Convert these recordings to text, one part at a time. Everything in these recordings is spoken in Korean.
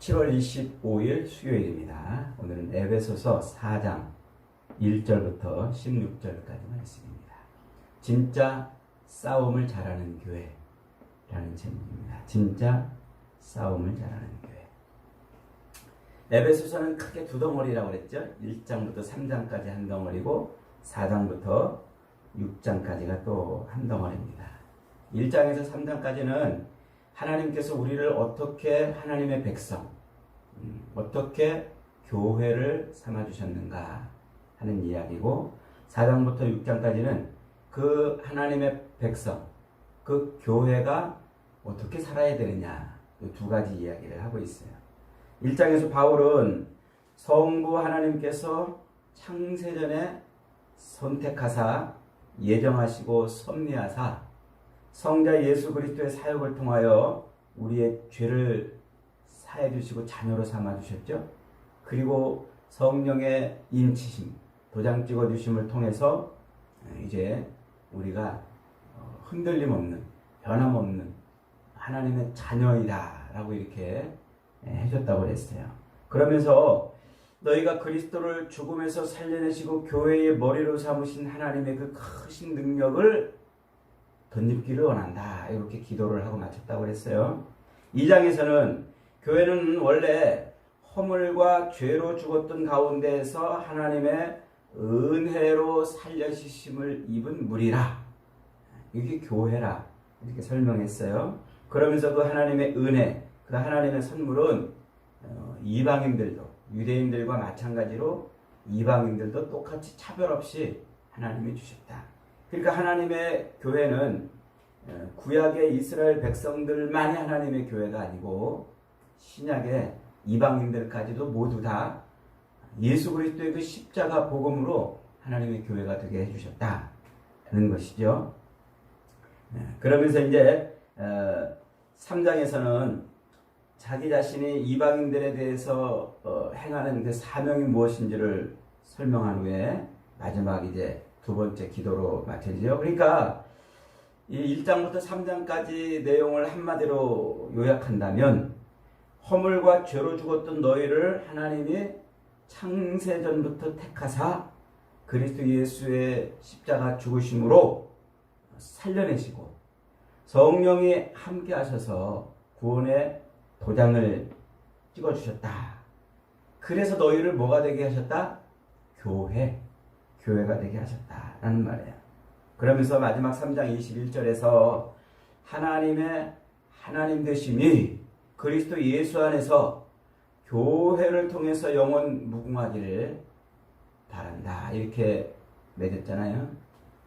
7월 25일 수요일입니다. 오늘은 에베소서 4장 1절부터 16절까지 말씀입니다. 진짜 싸움을 잘하는 교회라는 제목입니다. 진짜 싸움을 잘하는 교회. 에베소서는 크게 두 덩어리라고 그랬죠. 1장부터 3장까지 한 덩어리고 4장부터 6장까지가 또 한 덩어리입니다. 1장에서 3장까지는 하나님께서 우리를 어떻게 하나님의 백성, 어떻게 교회를 삼아주셨는가 하는 이야기고, 4장부터 6장까지는 그 하나님의 백성, 그 교회가 어떻게 살아야 되느냐, 이 두 가지 이야기를 하고 있어요. 1장에서 바울은 성부 하나님께서 창세전에 선택하사 예정하시고 섭리하사 성자 예수 그리스도의 사역을 통하여 우리의 죄를 사해 주시고 자녀로 삼아 주셨죠. 그리고 성령의 인치심, 도장 찍어 주심을 통해서 이제 우리가 흔들림 없는, 변함 없는 하나님의 자녀이다라고 이렇게 해줬다고 그랬어요. 그러면서 너희가 그리스도를 죽음에서 살려내시고 교회의 머리로 삼으신 하나님의 그 크신 능력을 덧입기를 원한다, 이렇게 기도를 하고 마쳤다고 그랬어요. 2장에서는 교회는 원래 허물과 죄로 죽었던 가운데에서 하나님의 은혜로 살려주심을 입은 무리라, 이게 교회라 이렇게 설명했어요. 그러면서 그 하나님의 은혜, 그 하나님의 선물은 이방인들도, 유대인들과 마찬가지로 이방인들도 똑같이 차별 없이 하나님이 주셨다. 그러니까 하나님의 교회는 구약의 이스라엘 백성들만이 하나님의 교회가 아니고 신약의 이방인들까지도 모두 다 예수 그리스도의 그 십자가 복음으로 하나님의 교회가 되게 해주셨다는 것이죠. 그러면서 이제 3장에서는 자기 자신이 이방인들에 대해서 행하는 그 사명이 무엇인지를 설명한 후에 마지막 이제 두 번째 기도로 마쳐지죠. 그러니까 이 1장부터 3장까지 내용을 한마디로 요약한다면, 허물과 죄로 죽었던 너희를 하나님이 창세전부터 택하사 그리스도 예수의 십자가 죽으심으로 살려내시고 성령이 함께 하셔서 구원의 도장을 찍어주셨다. 그래서 너희를 뭐가 되게 하셨다? 교회가 되게 하셨다라는 말이에요. 그러면서 마지막 3장 21절에서 하나님의 하나님 되심이 그리스도 예수 안에서 교회를 통해서 영원 무궁하기를 바란다, 이렇게 맺었잖아요.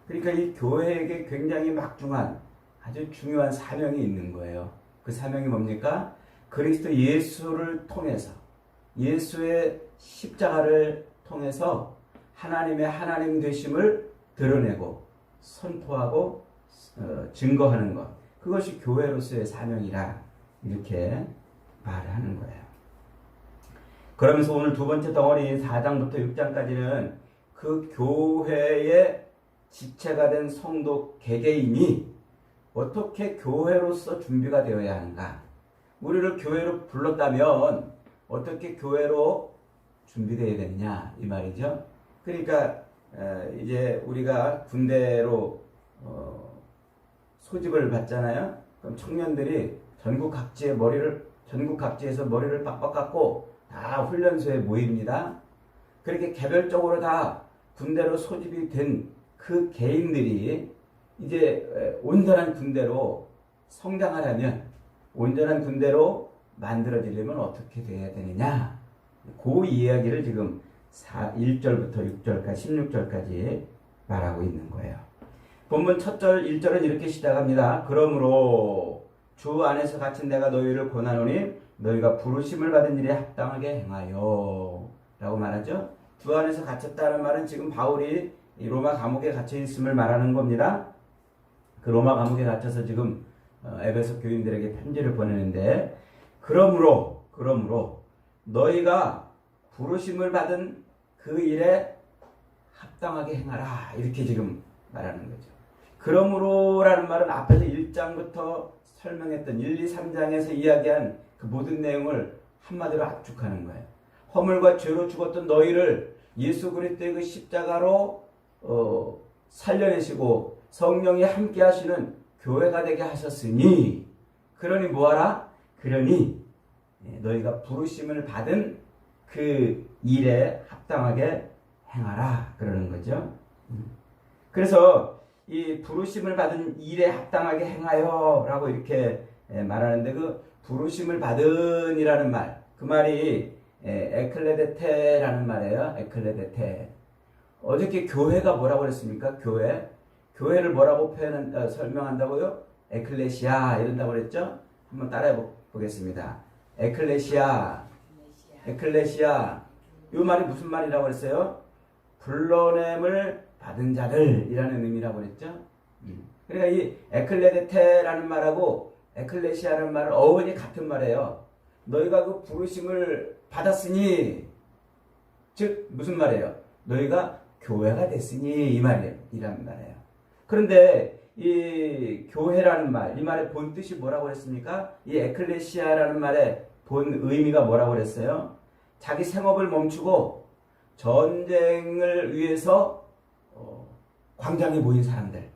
그러니까 이 교회에게 굉장히 막중한 아주 중요한 사명이 있는 거예요. 그 사명이 뭡니까? 그리스도 예수를 통해서, 예수의 십자가를 통해서 하나님의 하나님 되심을 드러내고 선포하고 증거하는 것, 그것이 교회로서의 사명이라 이렇게 말하는 거예요. 그러면서 오늘 두 번째 덩어리인 4장부터 6장까지는 그 교회의 지체가 된 성도 개개인이 어떻게 교회로서 준비가 되어야 하는가, 우리를 교회로 불렀다면 어떻게 교회로 준비되어야 되느냐, 이 말이죠. 그러니까 이제 우리가 군대로 소집을 받잖아요. 그럼 청년들이 전국 각지에서 머리를 빡빡 깎고 다 훈련소에 모입니다. 그렇게 개별적으로 다 군대로 소집이 된 그 개인들이 이제 온전한 군대로 성장하려면, 온전한 군대로 만들어지려면 어떻게 돼야 되느냐, 그 이야기를 지금 1절부터 6절까지 16절까지 말하고 있는 거예요. 본문 첫 절 1절은 이렇게 시작합니다. 그러므로 주 안에서 갇힌 내가 너희를 권하노니 너희가 부르심을 받은 일에 합당하게 행하여, 라고 말하죠. 주 안에서 갇혔다는 말은 지금 바울이 이 로마 감옥에 갇혀 있음을 말하는 겁니다. 그 로마 감옥에 갇혀서 지금 에베소 교인들에게 편지를 보내는데, 그러므로 너희가 부르심을 받은 그 일에 합당하게 행하라, 이렇게 지금 말하는 거죠. 그러므로라는 말은 앞에서 1장부터 설명했던 1, 2, 3장에서 이야기한 그 모든 내용을 한마디로 압축하는 거예요. 허물과 죄로 죽었던 너희를 예수 그리스도의 그 십자가로 살려내시고 성령이 함께 하시는 교회가 되게 하셨으니, 그러니 뭐하라? 그러니 너희가 부르심을 받은 그 일에 합당하게 행하라 그러는 거죠. 그래서 이 부르심을 받은 일에 합당하게 행하여 라고 이렇게 말하는데, 그 부르심을 받은 이라는 말, 그 말이 에클레데테라는 말이에요. 에클레데테. 어저께 교회가 뭐라고 그랬습니까? 교회를 뭐라고 설명한다고요? 에클레시아 이런다고 그랬죠? 한번 따라해 보겠습니다. 에클레시아. 이 말이 무슨 말이라고 그랬어요? 불러냄을 받은 자들이라는 의미라고 그랬죠? 그러니까 이 에클레데테라는 말하고 에클레시아라는 말은 어원이 같은 말이에요. 너희가 그 부르심을 받았으니, 즉 무슨 말이에요? 너희가 교회가 됐으니, 이란 말이에요. 그런데 이 교회라는 말, 이 말의 본 뜻이 뭐라고 그랬습니까? 이 에클레시아라는 말의 본 의미가 뭐라고 그랬어요? 자기 생업을 멈추고 전쟁을 위해서 광장에 모인 사람들,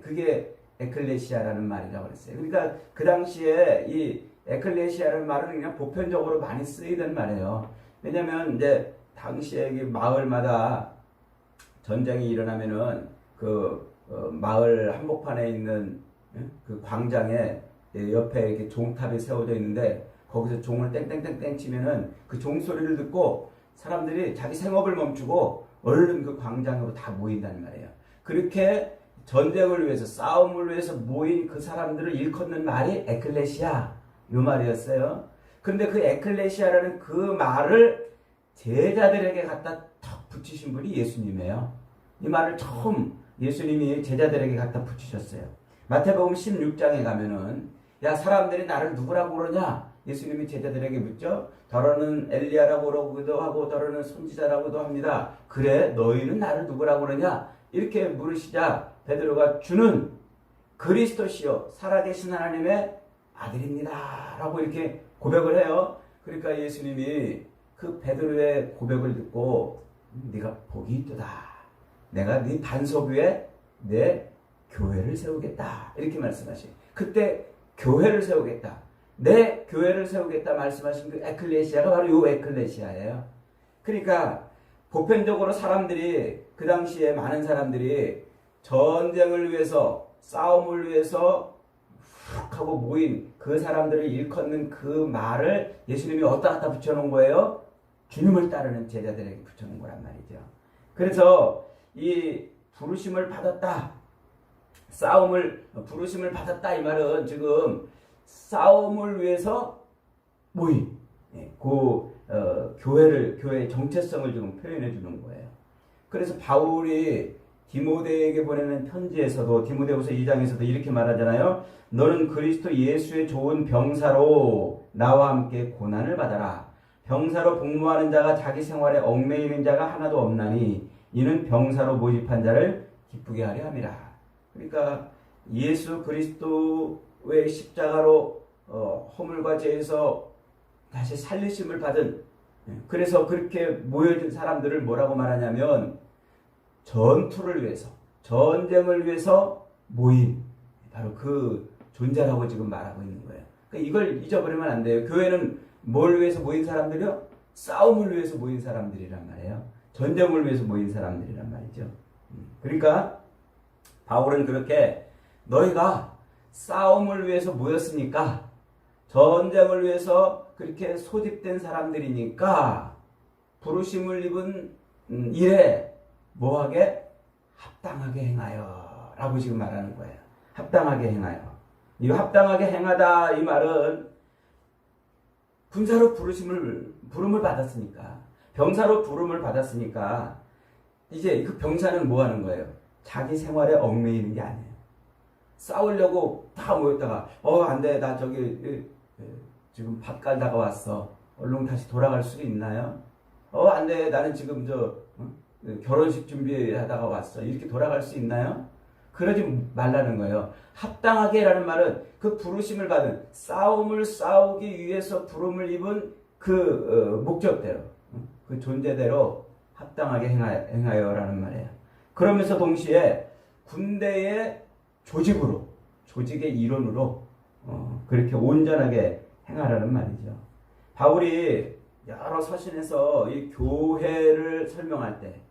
그게 에클레시아라는 말이라고 그랬어요. 그러니까 그 당시에 이 에클레시아라는 말은 그냥 보편적으로 많이 쓰이던 말이에요. 왜냐면 이제 당시에 마을마다 전쟁이 일어나면은 그 마을 한복판에 있는 그 광장에 옆에 이렇게 종탑이 세워져 있는데, 거기서 종을 땡땡땡땡 치면은 그 종소리를 듣고 사람들이 자기 생업을 멈추고 얼른 그 광장으로 다 모인다는 말이에요. 그렇게 전쟁을 위해서, 싸움을 위해서 모인 그 사람들을 일컫는 말이 에클레시아, 요 말이었어요. 그런데 그 에클레시아라는 그 말을 제자들에게 갖다 턱 붙이신 분이 예수님이에요. 이 말을 처음 예수님이 제자들에게 갖다 붙이셨어요. 마태복음 16장에 가면은, 야, 사람들이 나를 누구라고 그러냐? 예수님이 제자들에게 묻죠. 더러는 엘리야라고 그러기도 하고 더러는 선지자라고도 합니다. 그래, 너희는 나를 누구라고 그러냐? 이렇게 물으시자 베드로가 주는 그리스도시요 살아계신 하나님의 아들입니다 라고 이렇게 고백을 해요. 그러니까 예수님이 그 베드로의 고백을 듣고, 네가 복이 있도다, 내가 네 반석 위에 내 교회를 세우겠다, 이렇게 말씀하시. 그때 교회를 세우겠다, 내 교회를 세우겠다 말씀하신 그 에클레시아가 바로 요 에클레시아예요. 그러니까 보편적으로 사람들이, 그 당시에 많은 사람들이 전쟁을 위해서, 싸움을 위해서 훅 하고 모인 그 사람들을 일컫는 그 말을 예수님이 어디다 갖다 붙여놓은 거예요? 주님을 따르는 제자들에게 붙여놓은 거란 말이죠. 그래서 이 부르심을 받았다, 부르심을 받았다, 이 말은 지금 싸움을 위해서 모인 교회의 정체성을 지금 표현해 주는 거예요. 그래서 바울이 디모데에게 보내는 편지에서도, 디모데후서 2장에서도 이렇게 말하잖아요. 너는 그리스도 예수의 좋은 병사로 나와 함께 고난을 받아라. 병사로 복무하는 자가 자기 생활에 얽매이는 자가 하나도 없나니 이는 병사로 모집한 자를 기쁘게 하려 함이라. 그러니까 예수 그리스도의 십자가로 허물과 죄에서 다시 살리심을 받은, 그래서 그렇게 모여진 사람들을 뭐라고 말하냐면 전투를 위해서, 전쟁을 위해서 모인 바로 그 존재라고 지금 말하고 있는 거예요. 그러니까 이걸 잊어버리면 안 돼요. 교회는 뭘 위해서 모인 사람들이요? 싸움을 위해서 모인 사람들이란 말이에요. 전쟁을 위해서 모인 사람들이란 말이죠. 그러니까 바울은 그렇게, 너희가 싸움을 위해서 모였으니까, 전쟁을 위해서 그렇게 소집된 사람들이니까 부르심을 입은 일에 뭐하게? 합당하게 행하여 라고 지금 말하는 거예요. 합당하게 행하여. 이 합당하게 행하다, 이 말은 군사로 부름을 받았으니까, 병사로 부름을 받았으니까 이제 그 병사는 뭐 하는 거예요? 자기 생활에 얽매이는 게 아니에요. 싸우려고 다 모였다가 안 돼, 나 저기 지금 밥 갈다가 왔어, 얼른 다시 돌아갈 수 있나요? 안 돼, 나는 지금 결혼식 준비하다가 왔어, 이렇게 돌아갈 수 있나요? 그러지 말라는 거예요. 합당하게라는 말은 그 부르심을 받은, 싸움을 싸우기 위해서 부름을 입은 그 그 목적대로, 그 존재대로 합당하게 행하여라는 말이에요. 그러면서 동시에 군대의 조직으로, 조직의 일원으로 그렇게 온전하게 행하라는 말이죠. 바울이 여러 서신에서 이 교회를 설명할 때,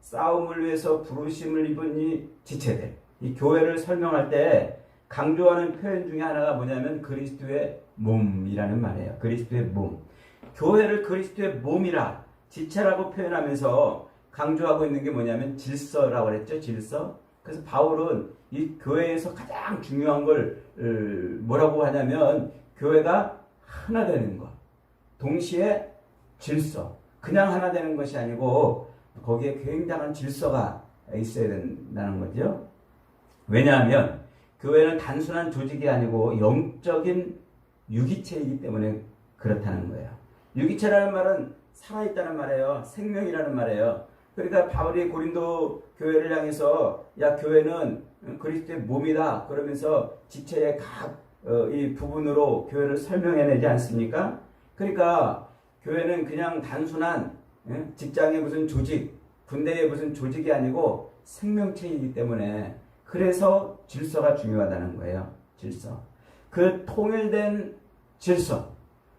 싸움을 위해서 부르심을 입은 이 지체들, 이 교회를 설명할 때 강조하는 표현 중에 하나가 뭐냐면 그리스도의 몸이라는 말이에요. 그리스도의 몸. 교회를 그리스도의 몸이라, 지체라고 표현하면서 강조하고 있는 게 뭐냐면 질서라고 그랬죠. 질서. 그래서 바울은 이 교회에서 가장 중요한 걸 뭐라고 하냐면 교회가 하나 되는 것. 동시에 질서. 그냥 하나 되는 것이 아니고 거기에 굉장한 질서가 있어야 된다는 거죠. 왜냐하면 교회는 단순한 조직이 아니고 영적인 유기체이기 때문에 그렇다는 거예요. 유기체라는 말은 살아있다는 말이에요. 생명이라는 말이에요. 그러니까 바울이 고린도 교회를 향해서 야 교회는 그리스도의 몸이다 그러면서 지체의 각 이 부분으로 교회를 설명해내지 않습니까? 그러니까 교회는 그냥 단순한 직장의 무슨 조직, 군대의 무슨 조직이 아니고 생명체이기 때문에 그래서 질서가 중요하다는 거예요. 질서. 그 통일된 질서,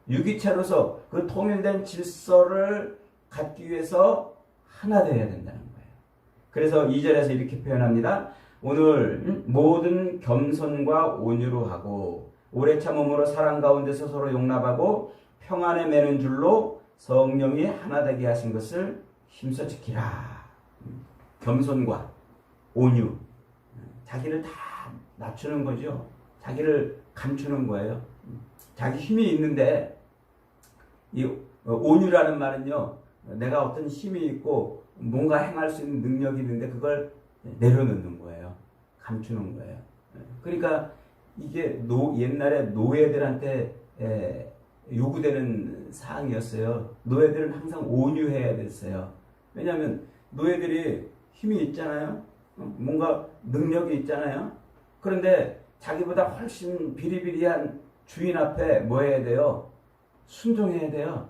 유기체로서 그 통일된 질서를 갖기 위해서 하나 되어야 된다는 거예요. 그래서 2절에서 이렇게 표현합니다. 오늘 모든 겸손과 온유로 하고 오래 참음으로 사랑 가운데서 서로 용납하고 평안에 매는 줄로 성령이 하나 되게 하신 것을 힘써 지키라. 겸손과 온유. 자기를 다 낮추는 거죠. 자기를 감추는 거예요. 자기 힘이 있는데 이 온유라는 말은요. 내가 어떤 힘이 있고 뭔가 행할 수 있는 능력이 있는데 그걸 내려놓는 거예요. 감추는 거예요. 그러니까 이게 옛날에 노예들한테 요구되는 사항이었어요. 노예들은 항상 온유해야 됐어요. 왜냐하면 노예들이 힘이 있잖아요. 뭔가 능력이 있잖아요. 그런데 자기보다 훨씬 비리비리한 주인 앞에 뭐 해야 돼요? 순종해야 돼요.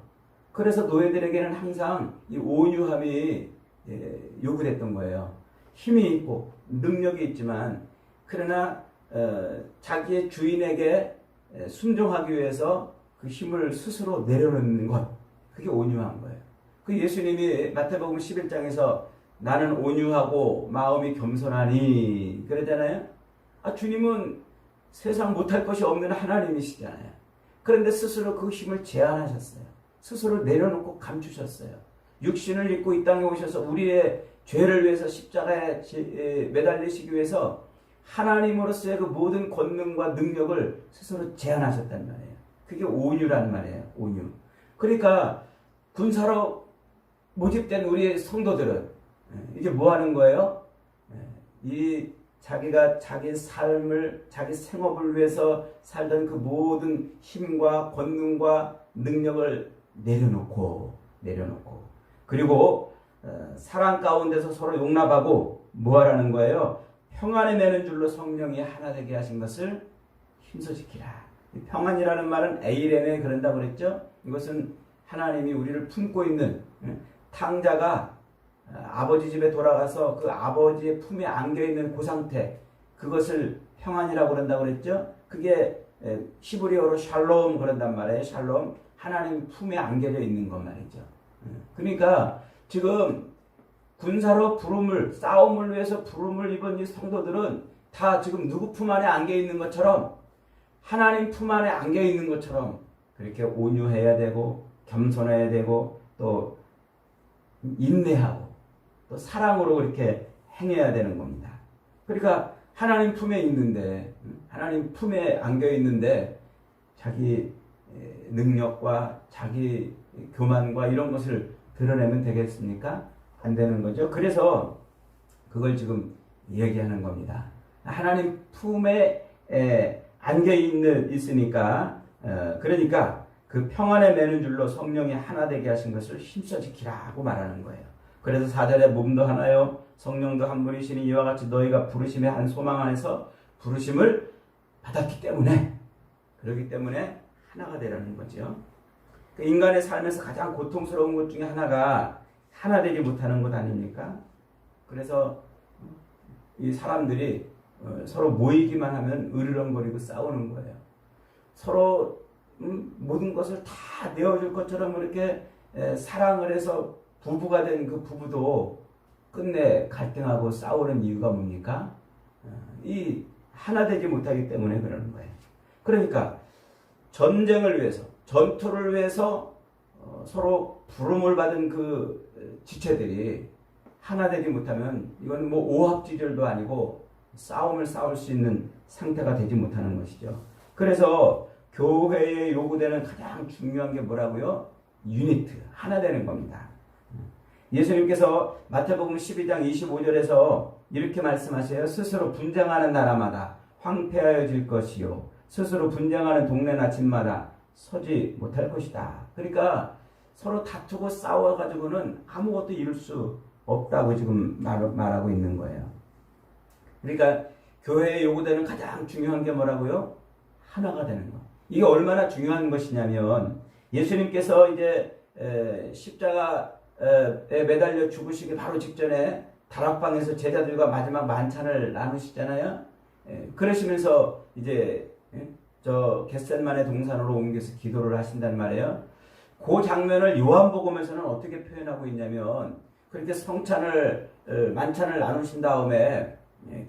그래서 노예들에게는 항상 이 온유함이 요구됐던 거예요. 힘이 있고 능력이 있지만 그러나 자기의 주인에게 순종하기 위해서 그 힘을 스스로 내려놓는 것, 그게 온유한 거예요. 그 예수님이 마태복음 11장에서 나는 온유하고 마음이 겸손하니 그러잖아요. 주님은 세상 못할 것이 없는 하나님이시잖아요. 그런데 스스로 그 힘을 제한하셨어요. 스스로 내려놓고 감추셨어요. 육신을 입고 이 땅에 오셔서 우리의 죄를 위해서 십자가에 매달리시기 위해서 하나님으로서의 그 모든 권능과 능력을 스스로 제한하셨단 말이에요. 그게 온유란 말이에요. 온유. 그러니까 군사로 모집된 우리 성도들은 이게 뭐 하는 거예요? 이 자기가 자기 삶을, 자기 생업을 위해서 살던 그 모든 힘과 권능과 능력을 내려놓고 그리고 사랑 가운데서 서로 용납하고 뭐 하라는 거예요? 평안에 매는 줄로 성령이 하나 되게 하신 것을 힘써 지키라. 평안이라는 말은 에이레네 그런다고 그랬죠? 이것은 하나님이 우리를 품고 있는 탕자가 아버지 집에 돌아가서 그 아버지의 품에 안겨있는 그 상태, 그것을 평안이라고 그런다고 그랬죠? 그게 히브리어로 샬롬 그런단 말이에요. 샬롬. 하나님 품에 안겨져 있는 것 말이죠. 그러니까 지금 군사로 싸움을 위해서 부름을 입은 이 성도들은 다 지금 누구 품 안에 안겨 있는 것처럼, 하나님 품 안에 안겨 있는 것처럼 그렇게 온유해야 되고 겸손해야 되고 또 인내하고 또 사랑으로 그렇게 행해야 되는 겁니다. 그러니까 하나님 품에 있는데, 하나님 품에 안겨 있는데 자기 능력과 자기 교만과 이런 것을 드러내면 되겠습니까? 안 되는 거죠. 그래서 그걸 지금 얘기하는 겁니다. 하나님 품에 안겨 있으니까 그러니까 그 평안에 매는 줄로 성령이 하나 되게 하신 것을 힘써 지키라고 말하는 거예요. 그래서 4절에 몸도 하나요 성령도 한 분이시니 이와 같이 너희가 부르심의 한 소망 안에서 부르심을 받았기 때문에, 그렇기 때문에 하나가 되라는 거죠. 그 인간의 삶에서 가장 고통스러운 것 중에 하나가 하나 되지 못하는 것 아닙니까? 그래서 이 사람들이 서로 모이기만 하면 으르렁거리고 싸우는 거예요. 서로 모든 것을 다 내어줄 것처럼 그렇게 사랑을 해서 부부가 된 그 부부도 끝내 갈등하고 싸우는 이유가 뭡니까? 이 하나 되지 못하기 때문에 그러는 거예요. 그러니까 전쟁을 위해서, 전투를 위해서 서로 부름을 받은 그 지체들이 하나 되지 못하면 이건 뭐 오합지졸도 아니고 싸움을 싸울 수 있는 상태가 되지 못하는 것이죠. 그래서 교회에 요구되는 가장 중요한 게 뭐라고요? 유니트, 하나 되는 겁니다. 예수님께서 마태복음 12장 25절에서 이렇게 말씀하세요. 스스로 분쟁하는 나라마다 황폐하여질 것이요 스스로 분쟁하는 동네나 집마다 서지 못할 것이다. 그러니까 서로 다투고 싸워가지고는 아무것도 이룰 수 없다고 지금 말하고 있는 거예요. 그러니까 교회에 요구되는 가장 중요한 게 뭐라고요? 하나가 되는 것. 이게 얼마나 중요한 것이냐면 예수님께서 이제 십자가에 매달려 죽으시기 바로 직전에 다락방에서 제자들과 마지막 만찬을 나누시잖아요. 그러시면서 이제 저 겟셋만의 동산으로 옮겨서 기도를 하신단 말이에요. 그 장면을 요한복음에서는 어떻게 표현하고 있냐면 그렇게 만찬을 나누신 다음에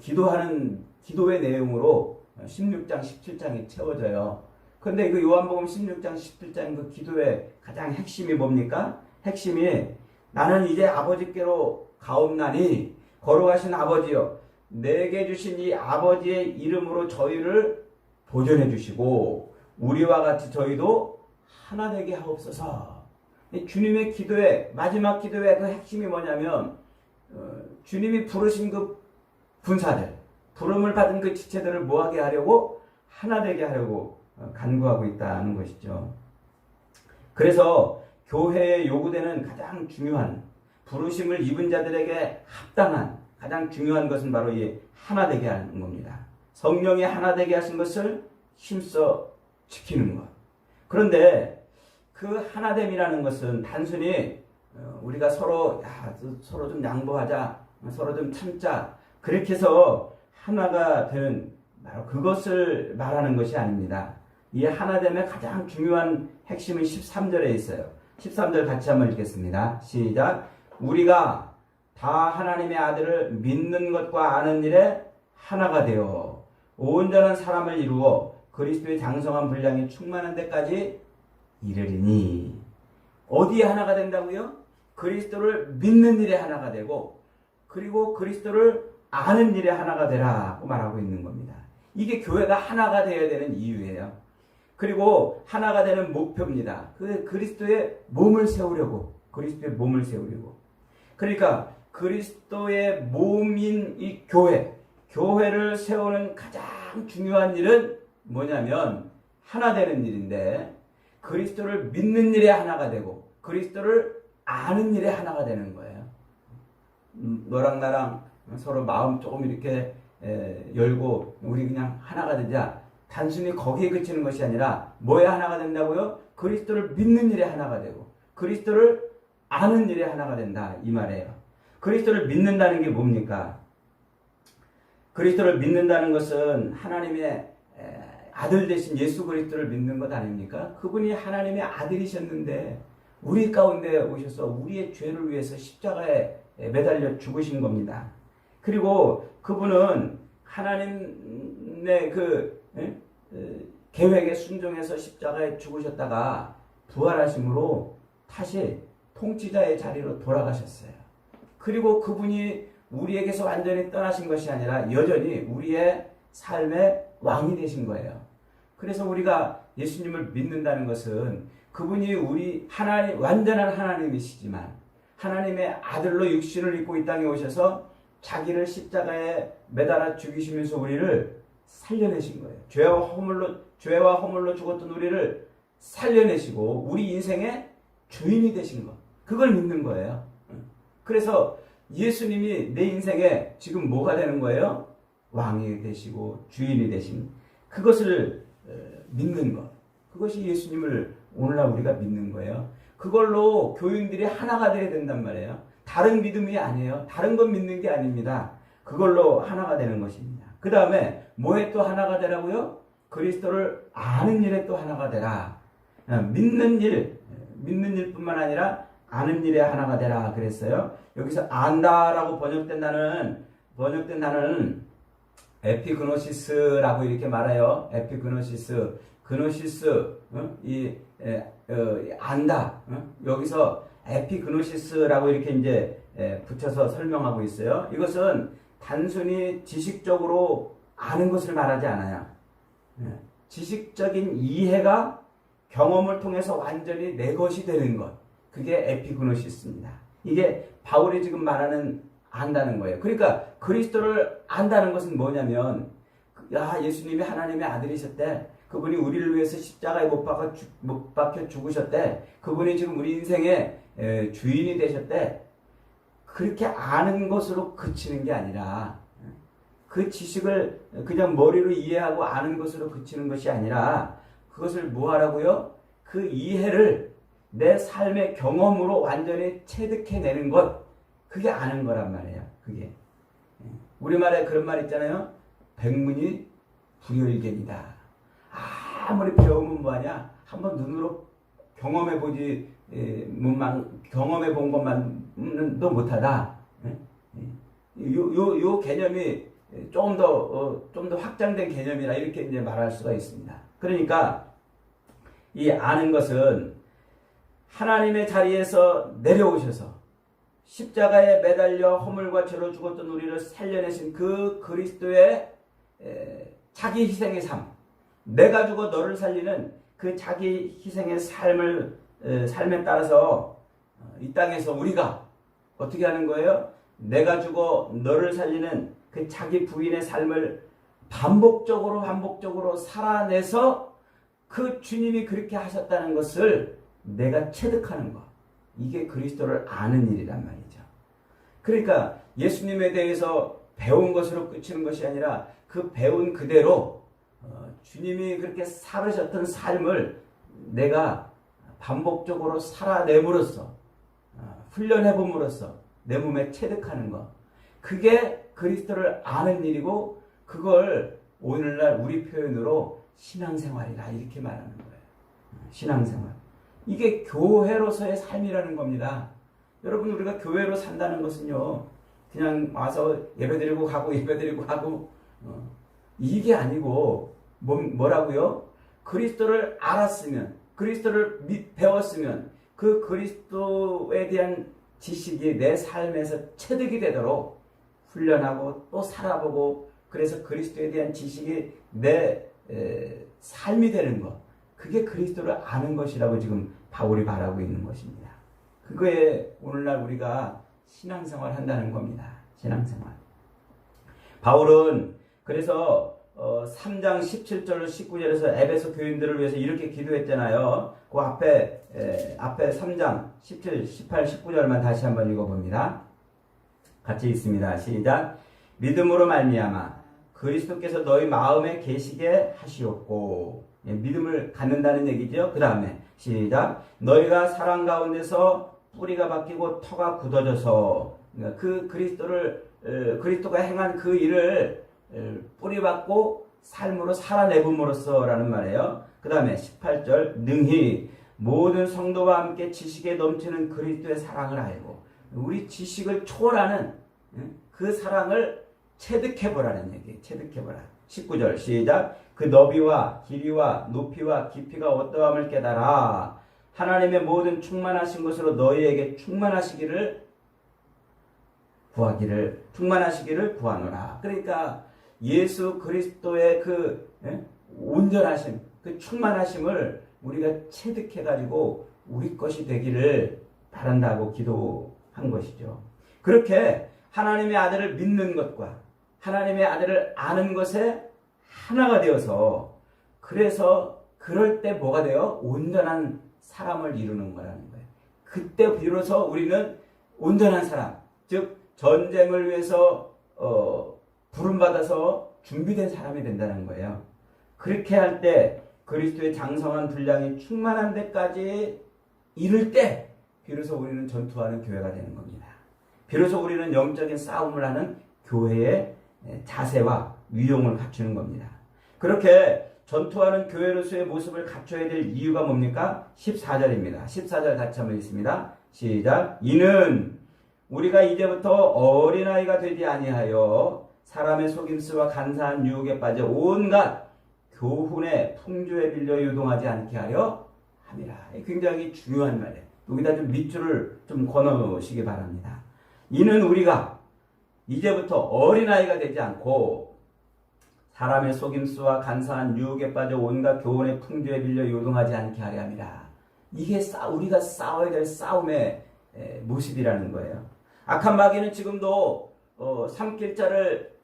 기도하는 기도의 내용으로 16장, 17장이 채워져요. 그런데 그 요한복음 16장, 17장 그 기도의 가장 핵심이 뭡니까? 핵심이 나는 이제 아버지께로 가옵나니 걸어가신 아버지여 내게 주신 이 아버지의 이름으로 저희를 보존해 주시고 우리와 같이 저희도 하나 되게 하옵소서. 주님의 기도의 마지막 기도의 그 핵심이 뭐냐면 주님이 부르신 그 군사들, 부름을 받은 그 지체들을 뭐하게 하려고? 하나 되게 하려고 간구하고 있다는 것이죠. 그래서 교회에 요구되는 가장 중요한 부르심을 입은 자들에게 합당한 가장 중요한 것은 바로 이 하나 되게 하는 겁니다. 성령이 하나 되게 하신 것을 힘써 지키는 것. 그런데 그 하나됨이라는 것은 단순히 우리가 서로 좀 양보하자, 서로 좀 참자 그렇게 해서 하나가 되는 바로 그것을 말하는 것이 아닙니다. 이 하나됨의 가장 중요한 핵심은 13절에 있어요. 13절 같이 한번 읽겠습니다. 시작. 우리가 다 하나님의 아들을 믿는 것과 아는 일에 하나가 되어 온전한 사람을 이루어 그리스도의 장성한 분량이 충만한 데까지 이르리니. 어디에 하나가 된다고요? 그리스도를 믿는 일에 하나가 되고 그리고 그리스도를 아는 일에 하나가 되라고 말하고 있는 겁니다. 이게 교회가 하나가 되어야 되는 이유예요. 그리고 하나가 되는 목표입니다. 그 그리스도의 몸을 세우려고. 그러니까 그리스도의 몸인 이 교회를 세우는 가장 중요한 일은 뭐냐면 하나 되는 일인데 그리스도를 믿는 일에 하나가 되고 그리스도를 아는 일에 하나가 되는 거예요. 너랑 나랑 서로 마음 조금 이렇게 열고 우리 그냥 하나가 되자. 단순히 거기에 그치는 것이 아니라 뭐에 하나가 된다고요? 그리스도를 믿는 일에 하나가 되고 그리스도를 아는 일에 하나가 된다 이 말이에요. 그리스도를 믿는다는 게 뭡니까? 그리스도를 믿는다는 것은 하나님의 아들 되신 예수 그리스도를 믿는 것 아닙니까? 그분이 하나님의 아들이셨는데 우리 가운데 오셔서 우리의 죄를 위해서 십자가에 매달려 죽으신 겁니다. 그리고 그분은 하나님의 계획에 순종해서 십자가에 죽으셨다가 부활하심으로 다시 통치자의 자리로 돌아가셨어요. 그리고 그분이 우리에게서 완전히 떠나신 것이 아니라 여전히 우리의 삶의 왕이 되신 거예요. 그래서 우리가 예수님을 믿는다는 것은 그분이 우리 완전한 하나님이시지만 하나님의 아들로 육신을 입고 이 땅에 오셔서 자기를 십자가에 매달아 죽이시면서 우리를 살려내신 거예요. 죄와 허물로 죽었던 우리를 살려내시고 우리 인생의 주인이 되신 것. 그걸 믿는 거예요. 그래서 예수님이 내 인생에 지금 뭐가 되는 거예요? 왕이 되시고 주인이 되신 그것을 믿는 것. 그것이 예수님을 오늘날 우리가 믿는 거예요. 그걸로 교인들이 하나가 되어야 된단 말이에요. 다른 믿음이 아니에요. 다른 건 믿는 게 아닙니다. 그걸로 하나가 되는 것입니다. 그 다음에 뭐에 또 하나가 되라고요? 그리스도를 아는 일에 또 하나가 되라. 믿는 일뿐만 아니라 아는 일에 하나가 되라 그랬어요. 여기서 안다라고 번역된 단어는 에피그노시스라고 이렇게 말해요. 에피그노시스, 그노시스, 안다. 여기서 에피그노시스라고 이렇게 이제 붙여서 설명하고 있어요. 이것은 단순히 지식적으로 아는 것을 말하지 않아요. 지식적인 이해가 경험을 통해서 완전히 내 것이 되는 것. 그게 에피그노시스입니다. 이게 바울이 지금 말하는 안다는 거예요. 그러니까 그리스도를 안다는 것은 뭐냐면, 예수님이 하나님의 아들이셨대. 그분이 우리를 위해서 십자가에 못 박혀 죽으셨대. 그분이 지금 우리 인생의 주인이 되셨대. 그렇게 아는 것으로 그치는 게 아니라, 그 지식을 그냥 머리로 이해하고 아는 것으로 그치는 것이 아니라, 그것을 뭐 하라고요? 그 이해를 내 삶의 경험으로 완전히 체득해내는 것. 그게 아는 거란 말이에요. 그게. 우리말에 그런 말 있잖아요. 백문이 불여일견이다. 아무리 배우면 뭐하냐? 한번 눈으로 경험해보지, 경험해본 것만도 못하다. 요 개념이 좀 더 확장된 개념이라 이렇게 이제 말할 수가 있습니다. 그러니까 이 아는 것은 하나님의 자리에서 내려오셔서 십자가에 매달려 허물과 죄로 죽었던 우리를 살려내신 그 그리스도의 자기 희생의 삶, 내가 죽어 너를 살리는 그 자기 희생의 삶에 따라서 이 땅에서 우리가 어떻게 하는 거예요? 내가 죽어 너를 살리는 그 자기 부인의 삶을 반복적으로 살아내서 그 주님이 그렇게 하셨다는 것을 내가 체득하는 것. 이게 그리스도를 아는 일이란 말이죠. 그러니까 예수님에 대해서 배운 것으로 그치는 것이 아니라 그 배운 그대로 주님이 그렇게 살으셨던 삶을 내가 반복적으로 살아내므로써 훈련해봄으로써 내 몸에 체득하는 것. 그게 그리스도를 아는 일이고 그걸 오늘날 우리 표현으로 신앙생활이라 이렇게 말하는 거예요. 신앙생활. 이게 교회로서의 삶이라는 겁니다. 여러분 우리가 교회로 산다는 것은요. 그냥 와서 예배드리고 가고 이게 아니고 뭐라고요? 그리스도를 알았으면 그리스도를 배웠으면 그 그리스도에 대한 지식이 내 삶에서 체득이 되도록 훈련하고 또 살아보고 그래서 그리스도에 대한 지식이 내 삶이 되는 것. 그게 그리스도를 아는 것이라고 지금 바울이 말하고 있는 것입니다. 그거에 오늘날 우리가 신앙생활 한다는 겁니다. 신앙생활. 바울은 그래서 3장 17절 19절에서 에베소 교인들을 위해서 이렇게 기도했잖아요. 그 앞에 3장 17, 18, 19절만 다시 한번 읽어봅니다. 같이 읽습니다. 시작. 믿음으로 말미암아 그리스도께서 너희 마음에 계시게 하시옵고, 믿음을 갖는다는 얘기죠. 그 다음에 시작. 너희가 사랑 가운데서 뿌리가 바뀌고 터가 굳어져서, 그러니까 그 그리스도가 행한 그 일을 뿌리받고 삶으로 살아내봄으로써라는 말이에요. 그 다음에 18절. 능히 모든 성도와 함께 지식에 넘치는 그리스도의 사랑을 알고, 우리 지식을 초월하는 그 사랑을 체득해보라는 얘기예요. 체득해보라. 19절 시작. 그 너비와 길이와 높이와 깊이가 어떠함을 깨달아 하나님의 모든 충만하신 것으로 너희에게 충만하시기를 구하노라. 그러니까 예수 그리스도의 그 온전하심, 그 충만하심을 우리가 체득해가지고 우리 것이 되기를 바란다고 기도한 것이죠. 그렇게 하나님의 아들을 믿는 것과 하나님의 아들을 아는 것에 하나가 되어서, 그래서 그럴 때 뭐가 돼요? 온전한 사람을 이루는 거라는 거예요. 그때 비로소 우리는 온전한 사람, 즉 전쟁을 위해서 부름받아서 준비된 사람이 된다는 거예요. 그렇게 할 때 그리스도의 장성한 분량이 충만한 데까지 이를 때 비로소 우리는 전투하는 교회가 되는 겁니다. 비로소 우리는 영적인 싸움을 하는 교회의 자세와 위용을 갖추는 겁니다. 그렇게 전투하는 교회로서의 모습을 갖춰야 될 이유가 뭡니까? 14절입니다. 14절 같이 한번 읽습니다. 시작. 이는 우리가 이제부터 어린아이가 되지 아니하여 사람의 속임수와 간사한 유혹에 빠져 온갖 교훈의 풍조에 빌려 유동하지 않게 하려 함이라. 굉장히 중요한 말이에요. 여기다 좀 밑줄을 좀 걸어놓으시기 바랍니다. 이는 우리가 이제부터 어린아이가 되지 않고 사람의 속임수와 간사한 유혹에 빠져 온갖 교훈의 풍조에 빌려 요동하지 않게 하려 함이라. 이게 우리가 싸워야 될 싸움의 모습이라는 거예요. 악한 마귀는 지금도 산길자를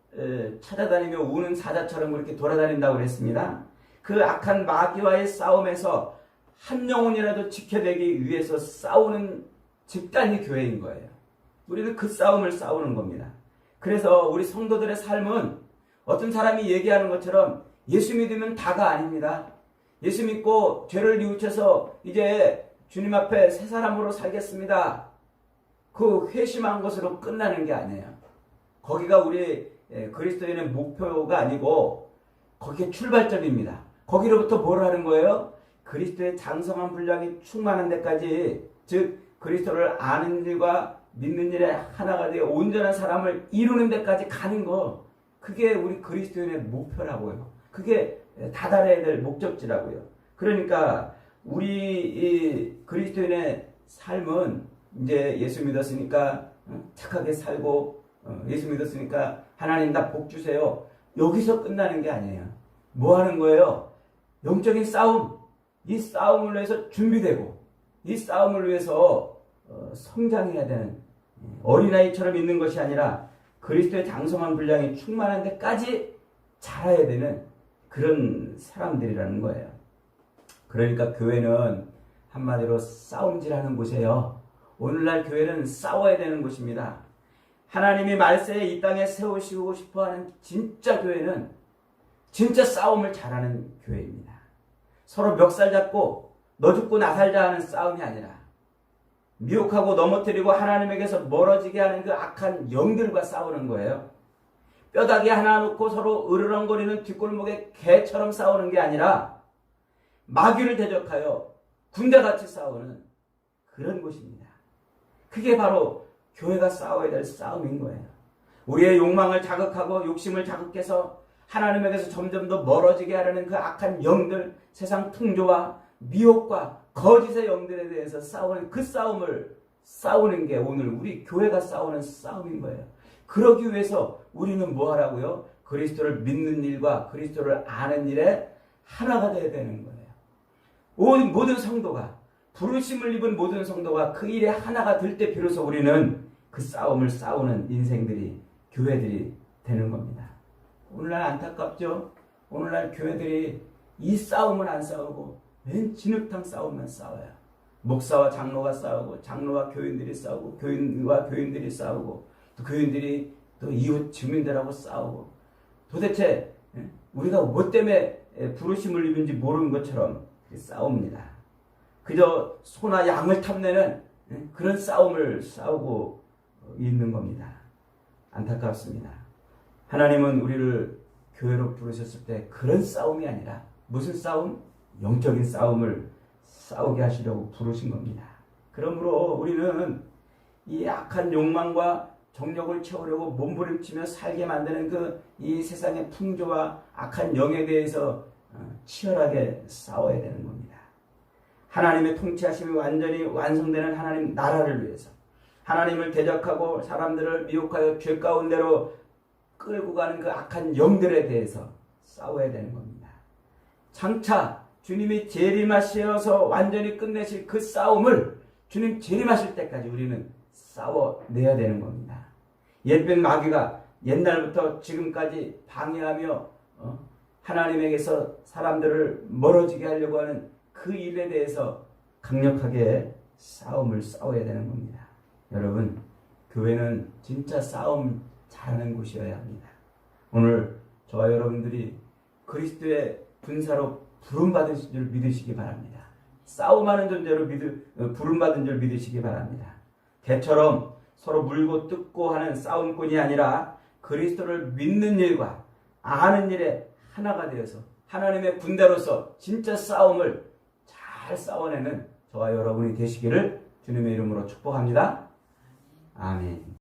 찾아다니며 우는 사자처럼 그렇게 돌아다닌다고 그랬습니다. 그 악한 마귀와의 싸움에서 한 영혼이라도 지켜내기 위해서 싸우는 집단이 교회인 거예요. 우리는 그 싸움을 싸우는 겁니다. 그래서 우리 성도들의 삶은 어떤 사람이 얘기하는 것처럼 예수 믿으면 다가 아닙니다. 예수 믿고 죄를 뉘우쳐서 이제 주님 앞에 새 사람으로 살겠습니다. 그 회심한 것으로 끝나는 게 아니에요. 거기가 우리 그리스도인의 목표가 아니고 거기에 출발점입니다. 거기로부터 뭘 하는 거예요? 그리스도의 장성한 분량이 충만한 데까지, 즉 그리스도를 아는 일과 믿는 일에 하나가 되어 온전한 사람을 이루는 데까지 가는 거, 그게 우리 그리스도인의 목표라고요. 그게 다달아야 될 목적지라고요. 그러니까 우리 이 그리스도인의 삶은 이제 예수 믿었으니까 착하게 살고, 예수 믿었으니까 하나님 나 복 주세요, 여기서 끝나는 게 아니에요. 뭐 하는 거예요? 영적인 싸움, 이 싸움을 위해서 준비되고 이 싸움을 위해서 성장해야 되는, 어린아이처럼 있는 것이 아니라 그리스도의 장성한 분량이 충만한 데까지 자라야 되는 그런 사람들이라는 거예요. 그러니까 교회는 한마디로 싸움질하는 곳이에요. 오늘날 교회는 싸워야 되는 곳입니다. 하나님이 말세에 이 땅에 세우시고 싶어하는 진짜 교회는 진짜 싸움을 잘하는 교회입니다. 서로 멱살 잡고 너 죽고 나 살자 하는 싸움이 아니라 미혹하고 넘어뜨리고 하나님에게서 멀어지게 하는 그 악한 영들과 싸우는 거예요. 뼈다귀 하나 놓고 서로 으르렁거리는 뒷골목의 개처럼 싸우는 게 아니라 마귀를 대적하여 군대같이 싸우는 그런 곳입니다. 그게 바로 교회가 싸워야 될 싸움인 거예요. 우리의 욕망을 자극하고 욕심을 자극해서 하나님에게서 점점 더 멀어지게 하려는 그 악한 영들, 세상 풍조와 미혹과 거짓의 영들에 대해서 싸우는 그 싸움을 싸우는 게 오늘 우리 교회가 싸우는 싸움인 거예요. 그러기 위해서 우리는 뭐 하라고요? 그리스도를 믿는 일과 그리스도를 아는 일에 하나가 되어야 되는 거예요. 모든 성도가, 부르심을 입은 모든 성도가 그 일에 하나가 될 때 비로소 우리는 그 싸움을 싸우는 인생들이, 교회들이 되는 겁니다. 오늘날 안타깝죠? 오늘날 교회들이 이 싸움을 안 싸우고 맨 진흙탕 싸움만 싸워요. 목사와 장로가 싸우고, 장로와 교인들이 싸우고, 교인과 교인들이 싸우고, 또 교인들이 또 이웃 주민들하고 싸우고, 도대체 우리가 뭐 때문에 부르심을 입은지 모르는 것처럼 싸웁니다. 그저 소나 양을 탐내는 그런 싸움을 싸우고 있는 겁니다. 안타깝습니다. 하나님은 우리를 교회로 부르셨을 때 그런 싸움이 아니라 무슨 싸움? 영적인 싸움을 싸우게 하시려고 부르신 겁니다. 그러므로 우리는 이 악한 욕망과 정욕을 채우려고 몸부림치며 살게 만드는 이 세상의 풍조와 악한 영에 대해서 치열하게 싸워야 되는 겁니다. 하나님의 통치하심이 완전히 완성되는 하나님 나라를 위해서, 하나님을 대적하고 사람들을 미혹하여 죄 가운데로 끌고 가는 그 악한 영들에 대해서 싸워야 되는 겁니다. 장차 주님이 재림하셔서 완전히 끝내실 그 싸움을 주님 재림하실 때까지 우리는 싸워내야 되는 겁니다. 옛뱀 마귀가 옛날부터 지금까지 방해하며 하나님에게서 사람들을 멀어지게 하려고 하는 그 일에 대해서 강력하게 싸움을 싸워야 되는 겁니다. 여러분, 교회는 진짜 싸움 잘하는 곳이어야 합니다. 오늘 저와 여러분들이 그리스도의 군사로 부름받은 줄 믿으시기 바랍니다. 싸움하는 존재로 부름받은 줄 믿으시기 바랍니다. 개처럼 서로 물고 뜯고 하는 싸움꾼이 아니라 그리스도를 믿는 일과 아는 일에 하나가 되어서 하나님의 군대로서 진짜 싸움을 잘 싸워내는 저와 여러분이 되시기를 주님의 이름으로 축복합니다. 아멘.